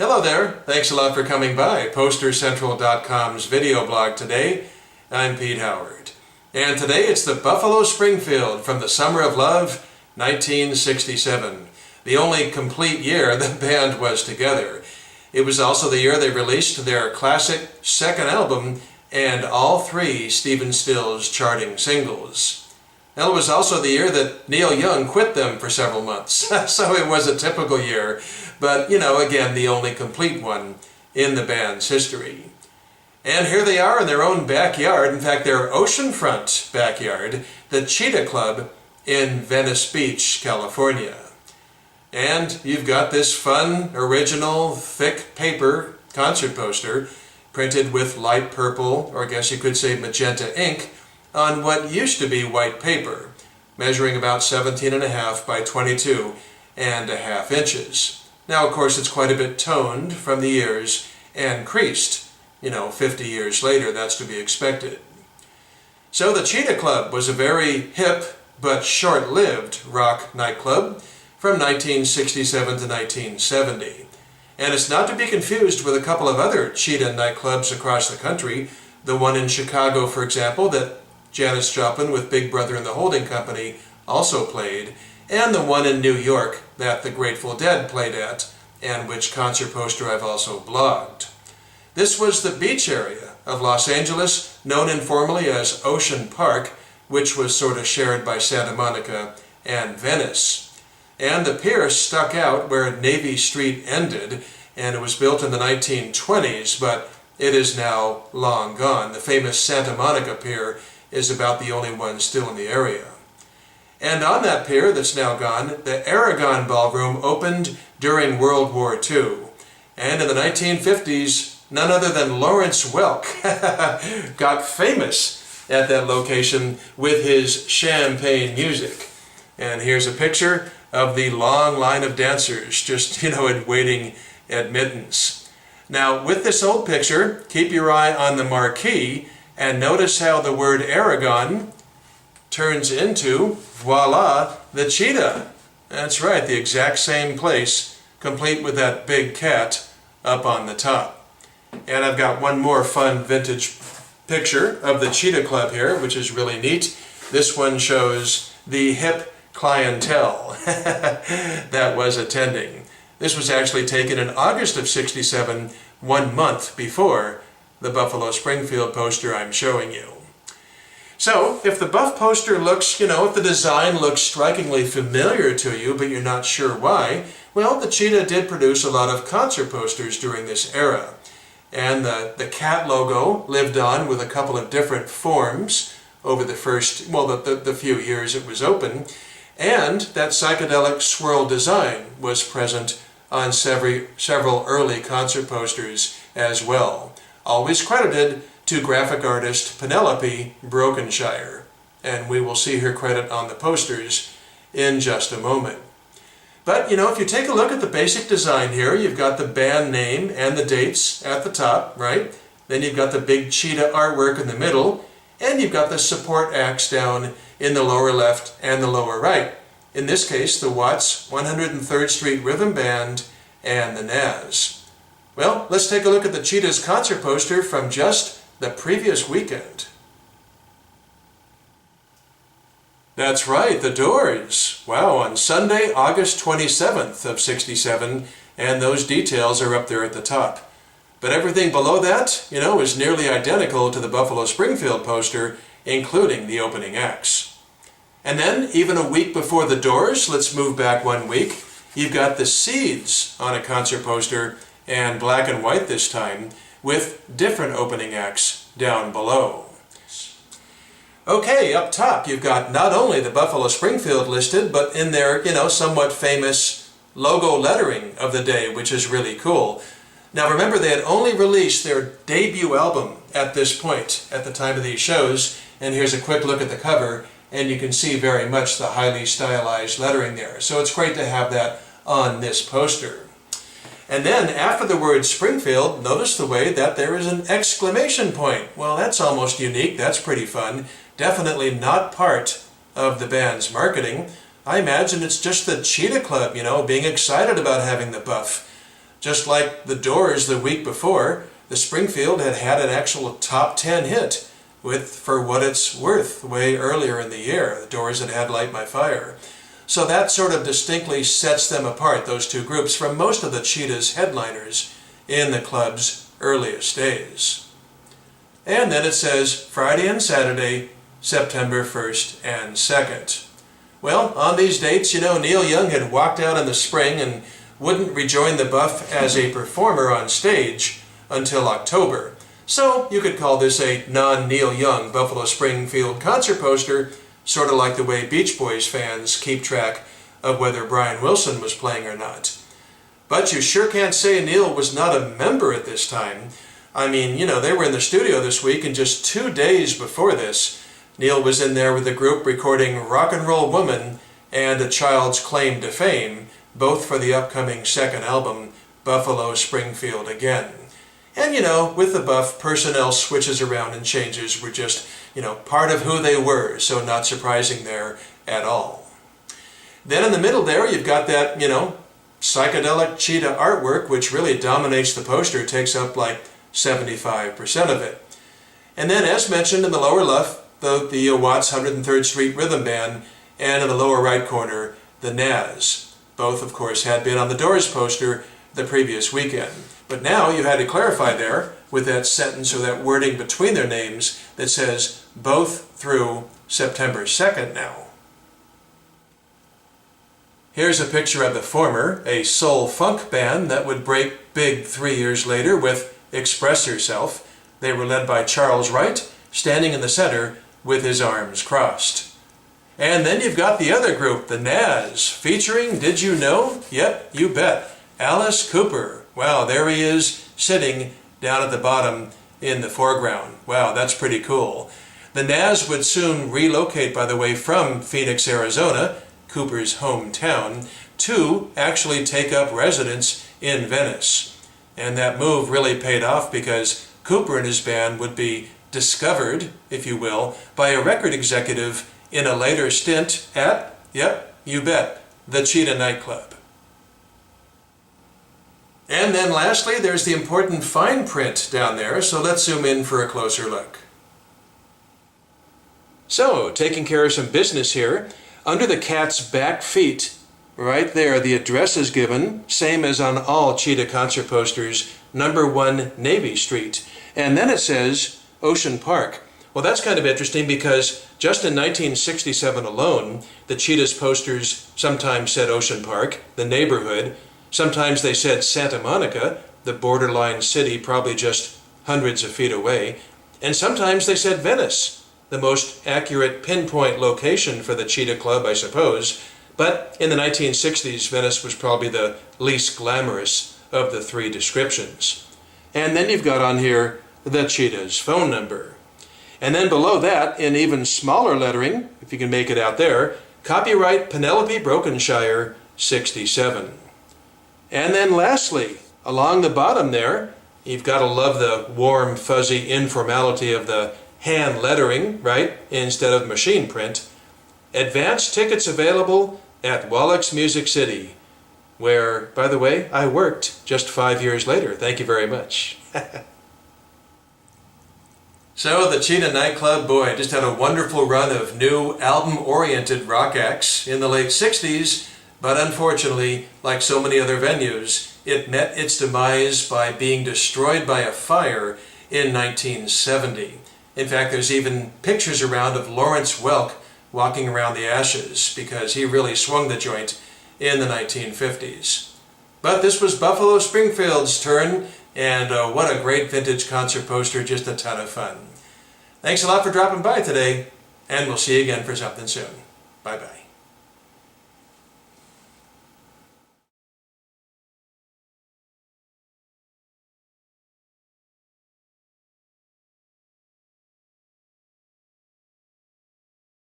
Hello there, thanks a lot for coming by PosterCentral.com's video blog today. I'm Pete Howard. And today it's the Buffalo Springfield from the Summer of Love, 1967. The only complete year the band was together. It was also the year they released their classic second album and all three Stephen Stills charting singles. Now, it was also the year that Neil Young quit them for several months, so it was a typical year, but, again, the only complete one in the band's history. And here they are in their own backyard, in fact, their oceanfront backyard, the Cheetah Club in Venice Beach, California. And you've got this fun, original, thick paper concert poster printed with light purple, or I guess you could say magenta ink, on what used to be white paper, measuring about 17.5 by 22.5 inches. Now, of course, it's quite a bit toned from the years and creased. 50 years later, that's to be expected. So the Cheetah Club was a very hip but short-lived rock nightclub from 1967 to 1970. And it's not to be confused with a couple of other Cheetah nightclubs across the country, the one in Chicago, for example, that Janis Joplin with Big Brother and the Holding Company also played, and the one in New York that the Grateful Dead played at, and which concert poster I've also blogged. This was the beach area of Los Angeles, known informally as Ocean Park, which was sort of shared by Santa Monica and Venice. And the pier stuck out where Navy Street ended, and it was built in the 1920s, but it is now long gone. The famous Santa Monica Pier is about the only one still in the area. And on that pier that's now gone, the Aragon Ballroom opened during World War II. And in the 1950s, none other than Lawrence Welk got famous at that location with his champagne music. And here's a picture of the long line of dancers just, waiting admittance. Now, with this old picture, keep your eye on the marquee and notice how the word Aragon turns into, voila, the cheetah. That's right, the exact same place, complete with that big cat up on the top. And I've got one more fun vintage picture of the Cheetah Club here, which is really neat. This one shows the hip clientele that was attending. This was actually taken in August of '67, 1 month before the Buffalo Springfield poster I'm showing you. So, if the Buff poster looks, if the design looks strikingly familiar to you, but you're not sure why, well, the Cheetah did produce a lot of concert posters during this era. And the cat logo lived on with a couple of different forms over the first, the few years it was open, and that psychedelic swirl design was present on several early concert posters as well. Always credited to graphic artist Penelope Brokenshire, and we will see her credit on the posters in just a moment. But, if you take a look at the basic design here, you've got the band name and the dates at the top, right? Then you've got the big cheetah artwork in the middle, and you've got the support acts down in the lower left and the lower right. In this case, the Watts 103rd Street Rhythm Band and the Nazz. Well, let's take a look at the Cheetah's concert poster from just the previous weekend. That's right, the Doors. Wow, on Sunday, August 27th of '67, and those details are up there at the top. But everything below that, is nearly identical to the Buffalo Springfield poster, including the opening acts. And then, even a week before the Doors, let's move back 1 week, you've got the Seeds on a concert poster, and black and white this time, with different opening acts down below. Okay, up top you've got not only the Buffalo Springfield listed, but in their, somewhat famous logo lettering of the day, which is really cool. Now remember, they had only released their debut album at this point, at the time of these shows, and here's a quick look at the cover, and you can see very much the highly stylized lettering there. So it's great to have that on this poster. And then, after the word Springfield, notice the way that there is an exclamation point. Well, that's almost unique. That's pretty fun. Definitely not part of the band's marketing. I imagine it's just the Cheetah Club, being excited about having the Buff. Just like the Doors the week before, the Springfield had had an actual top 10 hit with For What It's Worth way earlier in the year. The Doors had Light My Fire. So that sort of distinctly sets them apart, those two groups, from most of the Cheetah's headliners in the club's earliest days. And then it says Friday and Saturday, September 1st and 2nd. Well, on these dates, Neil Young had walked out in the spring and wouldn't rejoin the Buff as a performer on stage until October. So you could call this a non-Neil Young Buffalo Springfield concert poster, sort of like the way Beach Boys fans keep track of whether Brian Wilson was playing or not. But you sure can't say Neil was not a member at this time. I mean, they were in the studio this week, and just 2 days before this, Neil was in there with the group recording Rock and Roll Woman and A Child's Claim to Fame, both for the upcoming second album, Buffalo Springfield Again. And with the Buff, personnel switches around and changes were just, part of who they were, so not surprising there at all. Then in the middle there, you've got that, psychedelic Cheetah artwork, which really dominates the poster, takes up like 75% of it. And then, as mentioned, in the lower left, the Watts 103rd Street Rhythm Band, and in the lower right corner, the Nazz. Both, of course, had been on the Doors poster the previous weekend. But now you had to clarify there with that sentence or that wording between their names that says both through September 2nd now. Here's a picture of the former, a soul-funk band that would break big 3 years later with Express Yourself. They were led by Charles Wright, standing in the center with his arms crossed. And then you've got the other group, the Nazz, featuring, did you know? Yep, you bet, Alice Cooper. Wow, there he is, sitting down at the bottom in the foreground. Wow, that's pretty cool. The Nazz would soon relocate, by the way, from Phoenix, Arizona, Cooper's hometown, to actually take up residence in Venice. And that move really paid off because Cooper and his band would be discovered, if you will, by a record executive in a later stint at, yep, you bet, the Cheetah nightclub. And then lastly, there's the important fine print down there, so let's zoom in for a closer look. So, taking care of some business here, under the cat's back feet, right there, the address is given, same as on all Cheetah concert posters, number 1 Navy Street. And then it says Ocean Park. Well, that's kind of interesting because just in 1967 alone, the Cheetah's posters sometimes said Ocean Park, the neighborhood. Sometimes they said Santa Monica, the borderline city probably just hundreds of feet away. And sometimes they said Venice, the most accurate pinpoint location for the Cheetah Club, I suppose. But in the 1960s, Venice was probably the least glamorous of the three descriptions. And then you've got on here the Cheetah's phone number. And then below that, in even smaller lettering, if you can make it out there, copyright Penelope Brokenshire, 67. And then lastly, along the bottom there, you've got to love the warm, fuzzy informality of the hand lettering, right, instead of machine print. Advance tickets available at Wallich Music City, where, by the way, I worked just 5 years later. Thank you very much. So the Cheetah nightclub, boy, just had a wonderful run of new album-oriented rock acts in the late 60s, but unfortunately, like so many other venues, it met its demise by being destroyed by a fire in 1970. In fact, there's even pictures around of Lawrence Welk walking around the ashes because he really swung the joint in the 1950s. But this was Buffalo Springfield's turn, and what a great vintage concert poster, just a ton of fun. Thanks a lot for dropping by today, and we'll see you again for something soon. Bye-bye.